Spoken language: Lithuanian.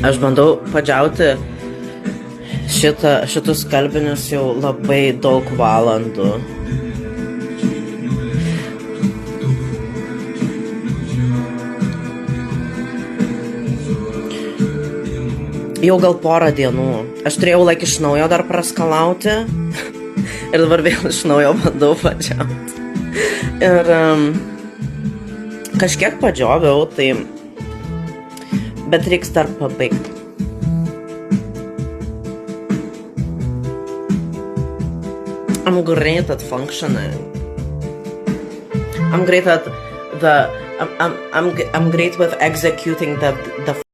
Aš bandau padžiauti šitus skalbinius jau labai daug valandų. Jau gal porą dienų. Aš turėjau iš naujo dar praskalauti ir dabar vėl iš naujo bandau padžiauti. Ir kažkiek padžioviau, tai bet reiks dar pabaigti. I'm great at functioning. I'm great at I'm great with executing the